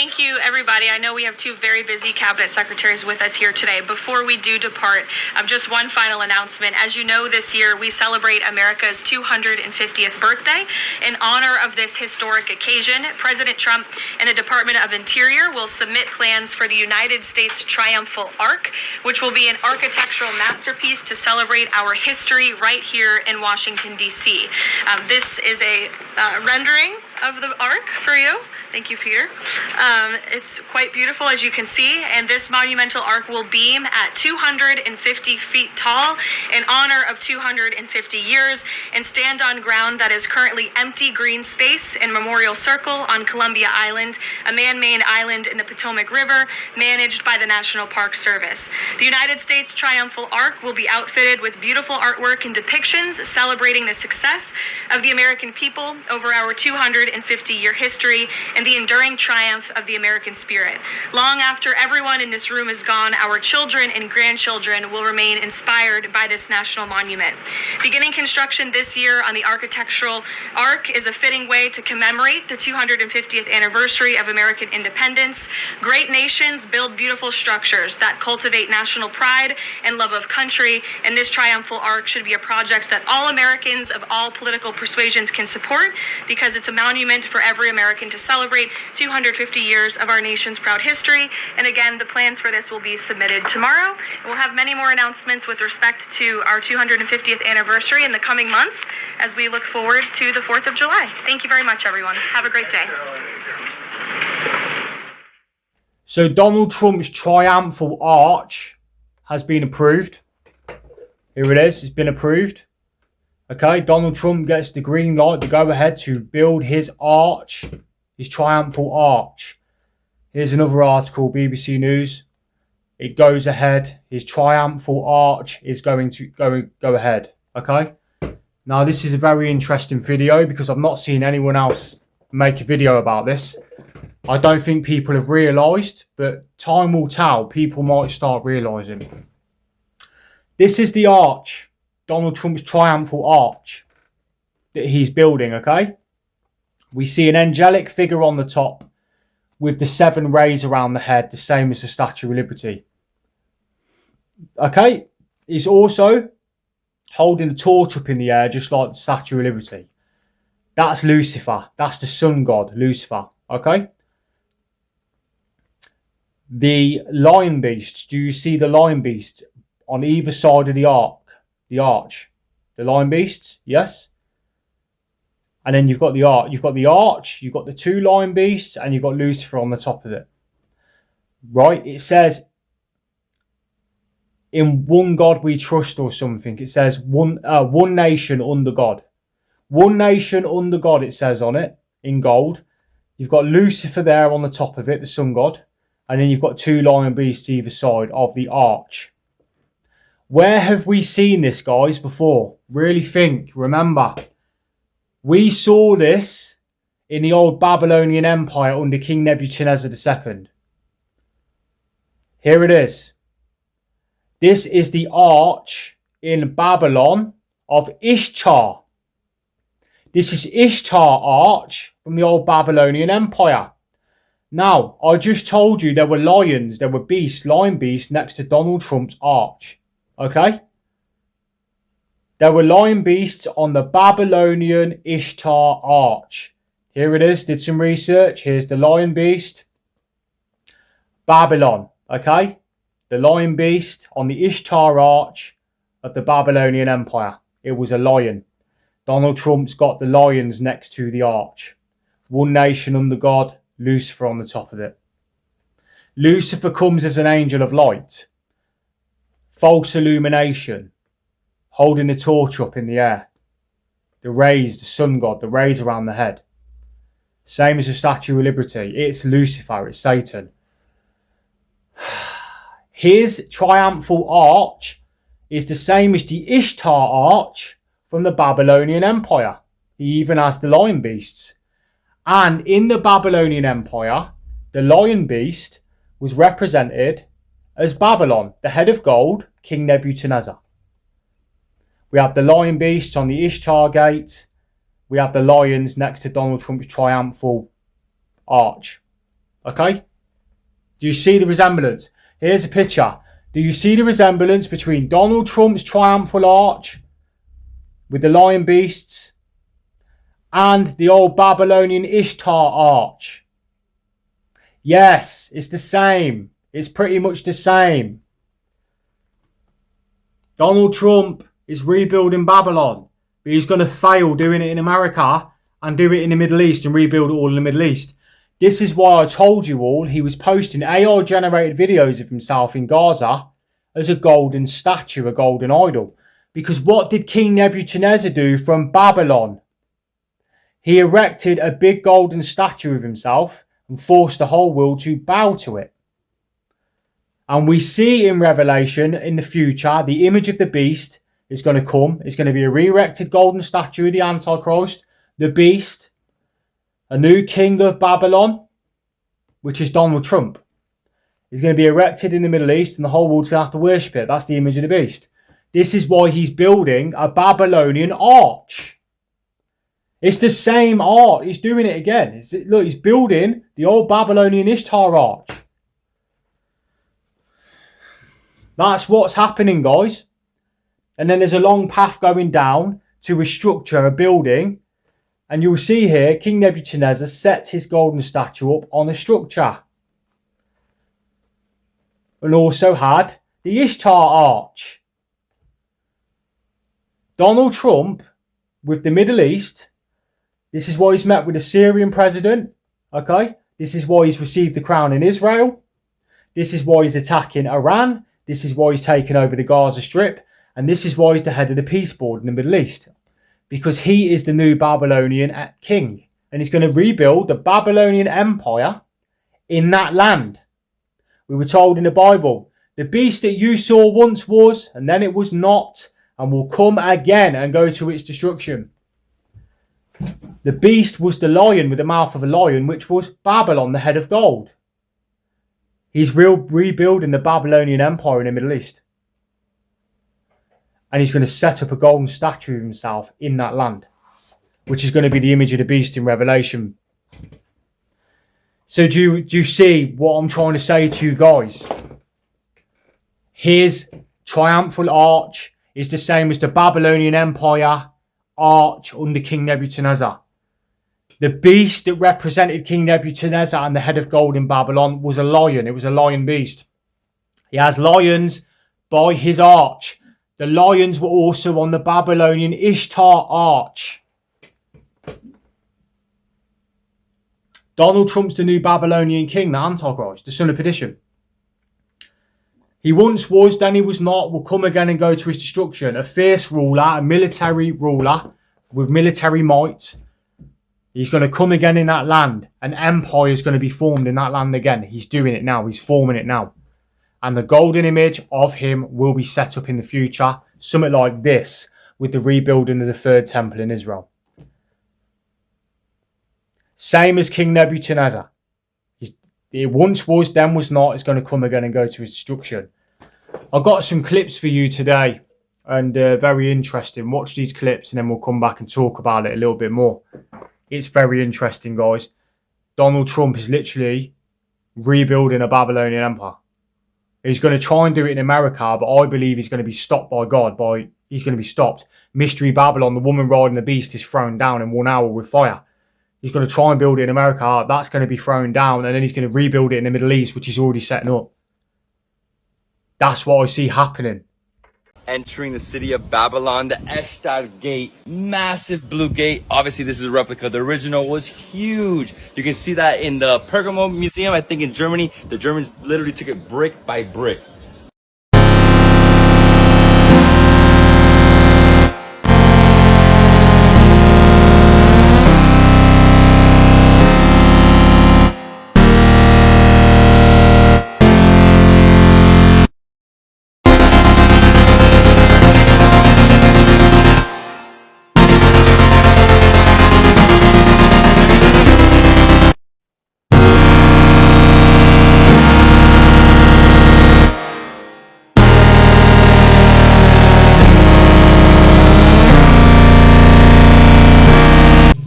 Thank you, everybody. I know we have two very busy cabinet secretaries with us here today. Before we do depart, just one final announcement. As you know, this year we celebrate America's 250th birthday. In honor of this historic occasion, President Trump and the Department of Interior will submit plans for the United States Triumphal Arch, which will be an architectural masterpiece to celebrate our history right here in Washington, D.C. This is a rendering of the Ark for you. Thank you, Peter. It's quite beautiful, as you can see, and this monumental ark will beam at 250 feet tall in honor of 250 years and stand on ground that is currently empty green space in Memorial Circle on Columbia Island, a man-made island in the Potomac River managed by the National Park Service. The United States Triumphal Arch will be outfitted with beautiful artwork and depictions celebrating the success of the American people over our 250-year history and the enduring triumph of the American spirit. Long after everyone in this room is gone, our children and grandchildren will remain inspired by this national monument. Beginning construction this year on the architectural arc is a fitting way to commemorate the 250th anniversary of American independence. Great nations build beautiful structures that cultivate national pride and love of country, and this triumphal arch should be a project that all Americans of all political persuasions can support because it's a monument for every American to celebrate 250 years of our nation's proud history. And again, the plans for this will be submitted tomorrow. We'll have many more announcements with respect to our 250th anniversary in the coming months as we look forward to the 4th of July. Thank you very much, everyone. Have a great day. So Donald Trump's Triumphal Arch has been approved. Here it is. It's been approved. Okay, Donald Trump gets the green light to go ahead to build his arch. His Triumphal Arch. Here's another article, BBC News. It goes ahead. His Triumphal Arch is going to go ahead. Okay. Now this is a very interesting video because I've not seen anyone else make a video about this. I don't think people have realised, but time will tell. People might start realising. This is the arch. Donald Trump's Triumphal Arch that he's building. Okay. We see an angelic figure on the top with the 7 rays around the head, the same as the Statue of Liberty. Okay, he's also holding a torch up in the air, just like the Statue of Liberty. That's Lucifer. That's the sun god, Lucifer. Okay. The lion beasts. Do you see the lion beasts on either side of the arch? The lion beasts, yes. And then you've got the arch. You've got the arch, you've got the 2 lion beasts, and you've got Lucifer on the top of it. Right? It says, in one God we trust or something. It says, one nation under God. One nation under God, it says on it, in gold. You've got Lucifer there on the top of it, the sun god. And then you've got 2 lion beasts either side of the arch. Where have we seen this, guys, before? Really think, remember. We saw this in the old Babylonian Empire under King Nebuchadnezzar II. Here it is. This is the arch in Babylon of Ishtar. This is Ishtar Arch from the old Babylonian Empire. Now, I just told you there were lions, there were beasts, lion beasts next to Donald Trump's arch. Okay? There were lion beasts on the Babylonian Ishtar Arch. Here it is. Did some research. Here's the lion beast. Babylon. Okay. The lion beast on the Ishtar Arch of the Babylonian Empire. It was a lion. Donald Trump's got the lions next to the arch. One nation under God. Lucifer on the top of it. Lucifer comes as an angel of light. False illumination. Holding the torch up in the air. The rays, the sun god, the rays around the head. Same as the Statue of Liberty. It's Lucifer, it's Satan. His Triumphal Arch is the same as the Ishtar Arch from the Babylonian Empire. He even has the lion beasts. And in the Babylonian Empire, the lion beast was represented as Babylon, the head of gold, King Nebuchadnezzar. We have the lion beast on the Ishtar gate. We have the lions next to Donald Trump's Triumphal Arch. Okay? Do you see the resemblance? Here's a picture. Do you see the resemblance between Donald Trump's Triumphal Arch with the lion beasts and the old Babylonian Ishtar Arch? Yes, it's the same. It's pretty much the same. Donald Trump is rebuilding Babylon, but he's going to fail doing it in America and do it in the Middle East and rebuild it all in the Middle East. This is why I told you all he was posting AI-generated videos of himself in Gaza as a golden statue, a golden idol. Because what did King Nebuchadnezzar do from Babylon? He erected a big golden statue of himself and forced the whole world to bow to it. And we see in Revelation, in the future, the image of the beast is going to come. It's going to be a re-erected golden statue of the Antichrist, the beast, a new king of Babylon, which is Donald Trump. Is going to be erected in the Middle East and the whole world's going to have to worship it. That's the image of the beast. This is why he's building a Babylonian arch. It's the same art. He's doing it again. Look, he's building the old Babylonian Ishtar Arch. That's what's happening, guys. And then there's a long path going down to a structure, a building. And you'll see here, King Nebuchadnezzar sets his golden statue up on a structure. And also had the Ishtar Arch. Donald Trump, with the Middle East, this is why he's met with the Syrian president, okay? This is why he's received the crown in Israel. This is why he's attacking Iran. This is why he's taken over the Gaza Strip. And this is why he's the head of the peace board in the Middle East. Because he is the new Babylonian king. And he's going to rebuild the Babylonian Empire in that land. We were told in the Bible, the beast that you saw once was, and then it was not, and will come again and go to its destruction. The beast was the lion with the mouth of a lion, which was Babylon, the head of gold. He's rebuilding the Babylonian Empire in the Middle East. And he's going to set up a golden statue of himself in that land, which is going to be the image of the beast in Revelation. So do you see what I'm trying to say to you guys? His Triumphal Arch is the same as the Babylonian Empire arch under King Nebuchadnezzar. The beast that represented King Nebuchadnezzar and the head of gold in Babylon was a lion. It was a lion beast. He has lions by his arch. The lions were also on the Babylonian Ishtar Arch. Donald Trump's the new Babylonian king, the Antichrist, the son of perdition. He once was, then he was not, will come again and go to his destruction. A fierce ruler, a military ruler with military might. He's going to come again in that land. An empire is going to be formed in that land again. He's doing it now. He's forming it now. And the golden image of him will be set up in the future. Something like this with the rebuilding of the third temple in Israel. Same as King Nebuchadnezzar. It once was, then was not. It's going to come again and go to its destruction. I've got some clips for you today. And very interesting. Watch these clips and then we'll come back and talk about it a little bit more. It's very interesting, guys. Donald Trump is literally rebuilding a Babylonian empire. He's going to try and do it in America, but I believe he's going to be stopped by God. He's going to be stopped. Mystery Babylon, the woman riding the beast, is thrown down in 1 hour with fire. He's going to try and build it in America. That's going to be thrown down. And then he's going to rebuild it in the Middle East, which he's already setting up. That's what I see happening. Entering the city of Babylon, the Ishtar Gate, massive blue gate. Obviously, this is a replica. The original was huge. You can see that in the Pergamum Museum, I think in Germany. The Germans literally took it brick by brick.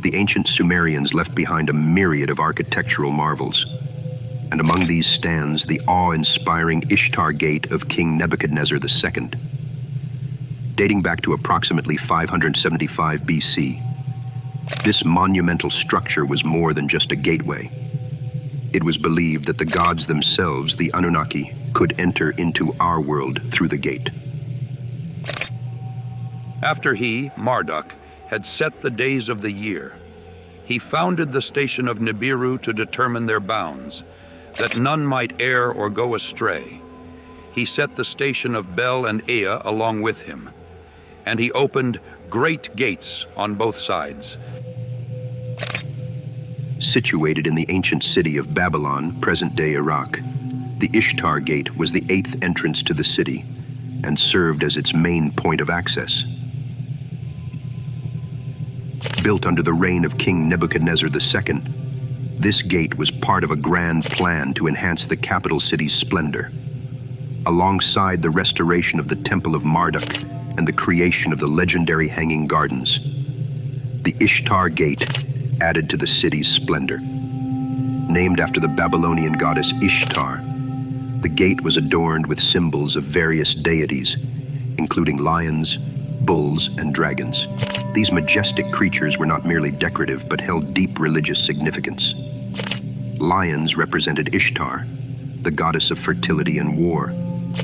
The ancient Sumerians left behind a myriad of architectural marvels. and among these stands the awe-inspiring Ishtar Gate of King Nebuchadnezzar II. Dating back to approximately 575 BC, this monumental structure was more than just a gateway. It was believed that the gods themselves, the Anunnaki, could enter into our world through the gate. After he, Marduk, had set the days of the year, he founded the station of Nibiru to determine their bounds, that none might err or go astray. He set the station of Bel and Ea along with him, and he opened great gates on both sides. Situated in the ancient city of Babylon, present-day Iraq, the Ishtar Gate was the 8th entrance to the city and served as its main point of access. Built under the reign of King Nebuchadnezzar II, this gate was part of a grand plan to enhance the capital city's splendor. Alongside the restoration of the Temple of Marduk and the creation of the legendary Hanging Gardens, the Ishtar Gate added to the city's splendor. Named after the Babylonian goddess Ishtar, the gate was adorned with symbols of various deities, including lions, bulls, and dragons. These majestic creatures were not merely decorative, but held deep religious significance. Lions represented Ishtar, the goddess of fertility and war,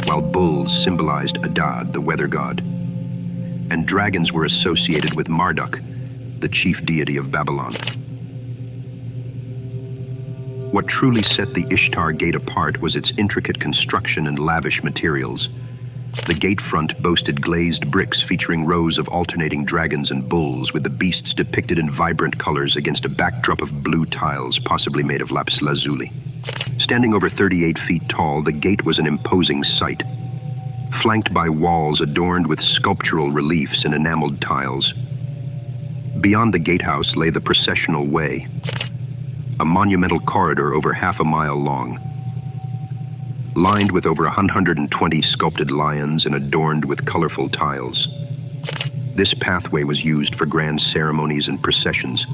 while bulls symbolized Adad, the weather god. And dragons were associated with Marduk, the chief deity of Babylon. What truly set the Ishtar Gate apart was its intricate construction and lavish materials. The gate front boasted glazed bricks featuring rows of alternating dragons and bulls, with the beasts depicted in vibrant colors against a backdrop of blue tiles, possibly made of lapis lazuli. Standing over 38 feet tall, the gate was an imposing sight. Flanked by walls adorned with sculptural reliefs and enameled tiles. Beyond the gatehouse lay the processional way, a monumental corridor over half a mile long, lined with over 120 sculpted lions and adorned with colorful tiles. This pathway was used for grand ceremonies and processions,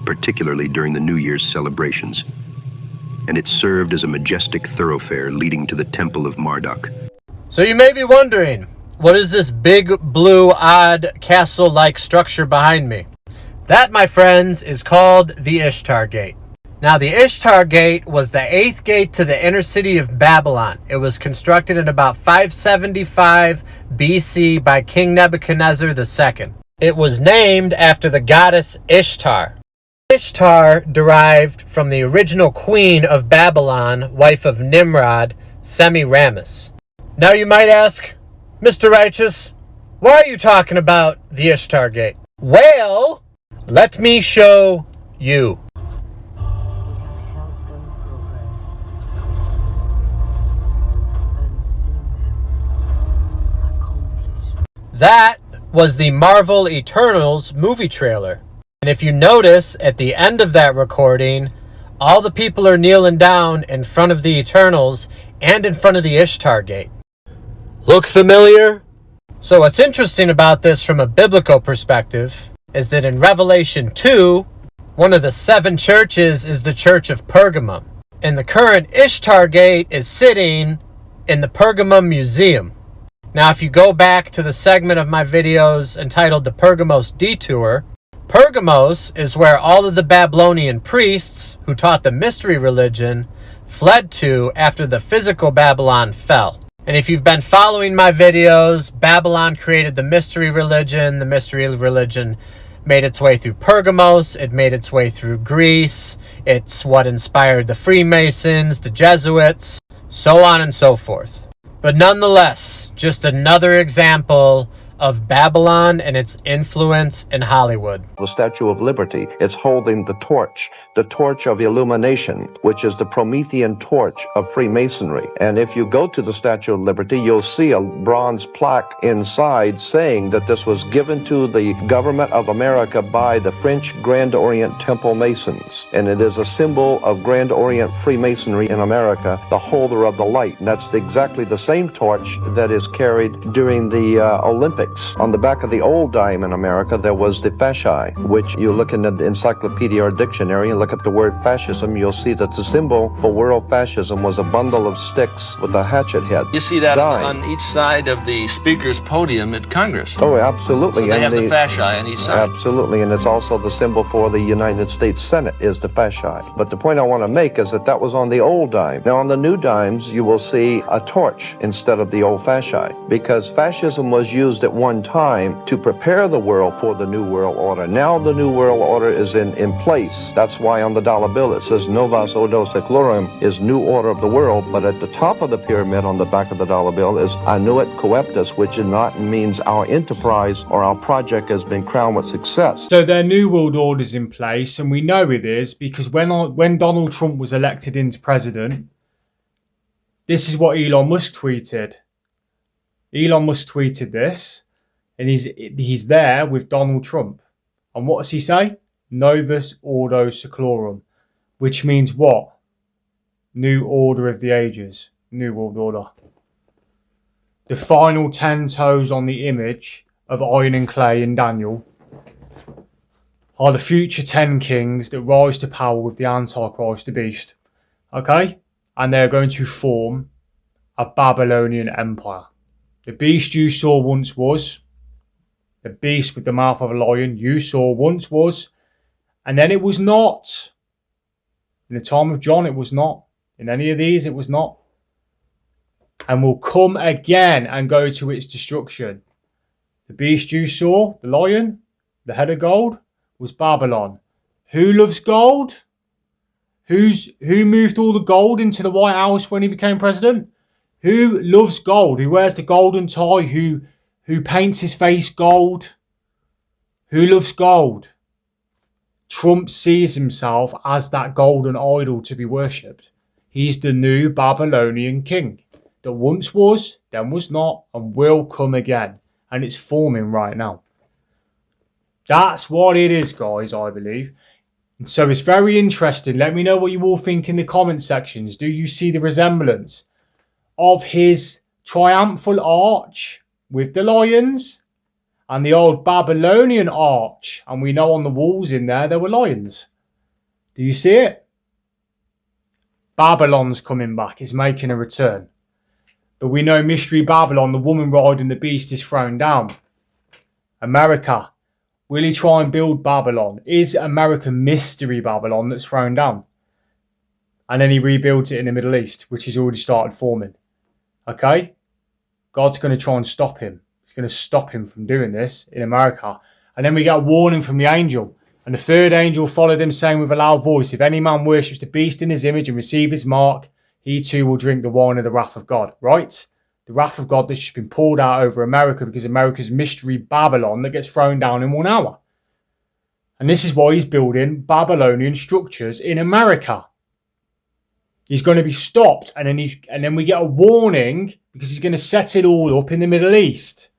particularly during the New Year's celebrations, and it served as a majestic thoroughfare leading to the Temple of Marduk. So you may be wondering, what is this big, blue, odd, castle-like structure behind me? That, my friends, is called the Ishtar Gate. Now, the Ishtar Gate was the 8th gate to the inner city of Babylon. It was constructed in about 575 BC by King Nebuchadnezzar II. It was named after the goddess Ishtar. Ishtar derived from the original queen of Babylon, wife of Nimrod, Semiramis. Now you might ask, Mr. Righteous, why are you talking about the Ishtar Gate? Well, let me show you. That was the Marvel Eternals movie trailer. And if you notice, at the end of that recording, all the people are kneeling down in front of the Eternals and in front of the Ishtar Gate. Look familiar? So what's interesting about this from a biblical perspective is that in Revelation 2, one of the 7 churches is the Church of Pergamum. And the current Ishtar Gate is sitting in the Pergamum Museum. Now, if you go back to the segment of my videos entitled The Pergamos Detour, Pergamos is where all of the Babylonian priests who taught the mystery religion fled to after the physical Babylon fell. And if you've been following my videos, Babylon created the mystery religion. The mystery religion made its way through Pergamos. It made its way through Greece. It's what inspired the Freemasons, the Jesuits, so on and so forth. But nonetheless, just another example of Babylon and its influence in Hollywood. The Statue of Liberty, it's holding the torch of illumination, which is the Promethean torch of Freemasonry. And if you go to the Statue of Liberty, you'll see a bronze plaque inside saying that this was given to the government of America by the French Grand Orient Temple Masons. And it is a symbol of Grand Orient Freemasonry in America, the holder of the light. And that's exactly the same torch that is carried during the Olympics. sticks. On the back of the old dime in America, there was the fasci, which you look in the encyclopedia or dictionary and look up the word fascism, you'll see that the symbol for world fascism was a bundle of sticks with a hatchet head. You see that Dime. on each side of the speaker's podium at Congress. Oh, absolutely. So they have And the fasci on each side. Absolutely, and it's also the symbol for the United States Senate is the fasci. But the point I want to make is that was on the old dime. Now on the new dimes, you will see a torch instead of the old fasci, because fascism was used at one time to prepare the world for the New World Order. Now the New World Order is in place. That's why on the dollar bill it says Novus Ordo Seclorum is New Order of the World, but at the top of the pyramid on the back of the dollar bill is Annuit Coeptus, which in Latin means our enterprise or our project has been crowned with success. So their New World Order's in place, and we know it is because when Donald Trump was elected into president, this is what Elon Musk tweeted. Elon Musk tweeted this, and he's there with Donald Trump. And what does he say? Novus Ordo Seclorum, which means what? New Order of the Ages. New World Order. The final 10 toes on the image of iron and clay in Daniel are the future 10 kings that rise to power with the Antichrist, the beast. Okay? And they're going to form a Babylonian empire. The beast you saw once was, the beast with the mouth of a lion you saw once was, and then it was not. In the time of John, it was not. In any of these, it was not. And will come again and go to its destruction. The beast you saw, the lion, the head of gold, was Babylon. Who loves gold? Who moved all the gold into the White House when he became president? Who loves gold? Who wears the golden tie? Who paints his face gold? Who loves gold? Trump sees himself as that golden idol to be worshipped. He's the new Babylonian king that once was, then was not, and will come again. And it's forming right now. That's what it is, guys, I believe. And so it's very interesting. Let me know what you all think in the comment sections. Do you see the resemblance of his Triumphal Arch with the lions and the old Babylonian Arch? And we know on the walls in there were lions. Do you see it? Babylon's coming back. It's making a return. But we know Mystery Babylon, the woman riding the beast, is thrown down. America. Will he try and build Babylon? Is America Mystery Babylon that's thrown down? And then he rebuilds it in the Middle East, which he's already started forming. Okay? God's going to try and stop him. He's going to stop him from doing this in America. And then we get a warning from the angel. And the third angel followed him, saying with a loud voice, if any man worships the beast in his image and receive his mark, he too will drink the wine of the wrath of God. Right? The wrath of God that's just been poured out over America because America's Mystery Babylon that gets thrown down in 1 hour. And this is why he's building Babylonian structures in America. He's going to be stopped, and then we get a warning because he's going to set it all up in the Middle East.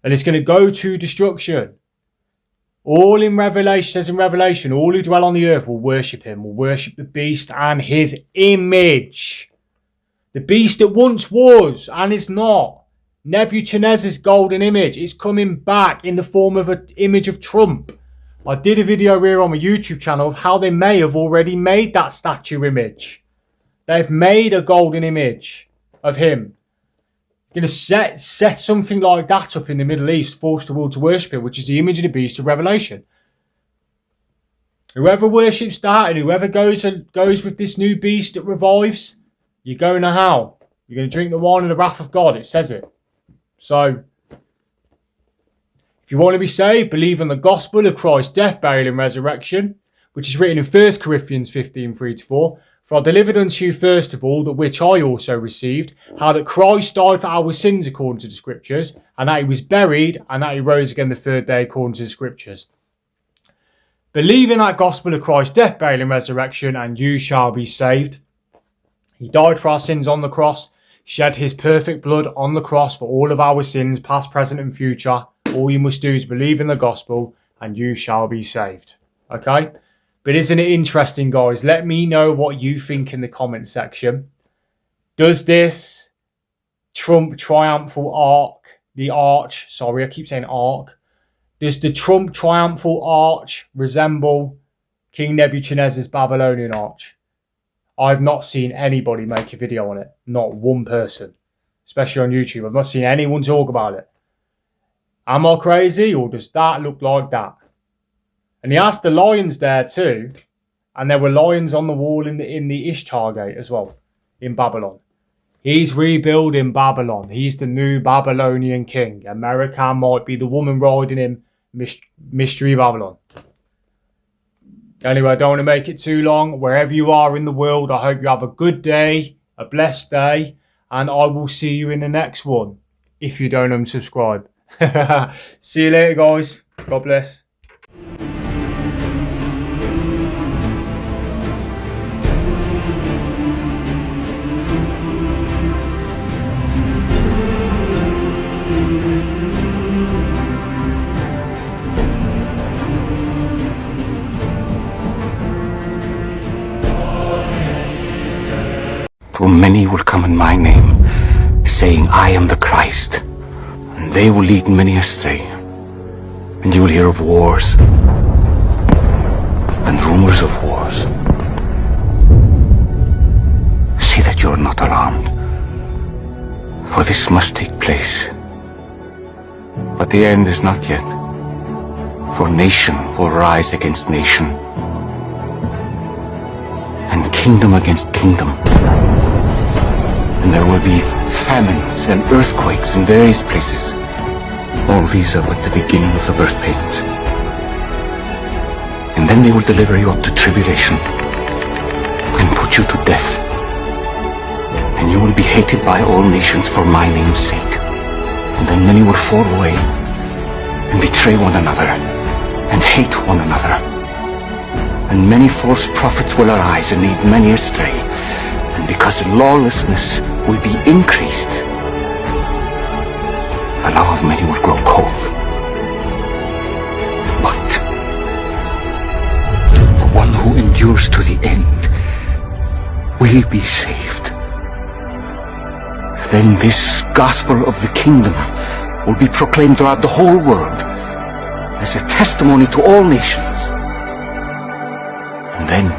And it's going to go to destruction. All in Revelation, says in Revelation, all who dwell on the earth will worship him, will worship the beast and his image. The beast that once was and is not. Nebuchadnezzar's golden image is coming back in the form of an image of Trump. I did a video here on my YouTube channel of how they may have already made that statue image. They've made a golden image of him. Going to set something like that up in the Middle East, force the world to worship it, which is the image of the beast of Revelation. Whoever worships that and whoever goes with this new beast that revives, you're going to hell. You're going to drink the wine of the wrath of God. It says it. So, if you want to be saved, believe in the gospel of Christ's death, burial, and resurrection, which is written in 1 Corinthians 15, 3-4. For I delivered unto you first of all that which I also received, how that Christ died for our sins according to the Scriptures, and that he was buried, and that he rose again the third day according to the Scriptures. Believe in that gospel of Christ's death, burial, and resurrection, and you shall be saved. He died for our sins on the cross, shed his perfect blood on the cross for all of our sins, past, present, and future. All you must do is believe in the gospel, and you shall be saved. Okay? But isn't it interesting, guys? Let me know what you think in the comment section. Does this Trump Triumphal Arch, sorry, I keep saying arc. Does the Trump Triumphal Arch resemble King Nebuchadnezzar's Babylonian Arch? I've not seen anybody make a video on it. Not one person. Especially on YouTube. I've not seen anyone talk about it. Am I crazy, or does that look like that? And he has the lions there too. And there were lions on the wall in the Ishtar Gate as well. In Babylon. He's rebuilding Babylon. He's the new Babylonian king. America might be the woman riding him. Mystery Babylon. Anyway, I don't want to make it too long. Wherever you are in the world, I hope you have a good day, a blessed day, and I will see you in the next one, if you don't unsubscribe. See you later, guys. God bless. For many will come in my name, saying, I am the Christ, and they will lead many astray. And you will hear of wars, and rumors of wars. See that you are not alarmed, for this must take place. But the end is not yet, for nation will rise against nation, and kingdom against kingdom. And there will be famines and earthquakes in various places. All these are but the beginning of the birth pains. And then they will deliver you up to tribulation and put you to death. And you will be hated by all nations for my name's sake. And then many will fall away and betray one another and hate one another. And many false prophets will arise and lead many astray. And because lawlessness will be increased, the love of many will grow cold. But the one who endures to the end will be saved. Then this gospel of the kingdom will be proclaimed throughout the whole world as a testimony to all nations. And then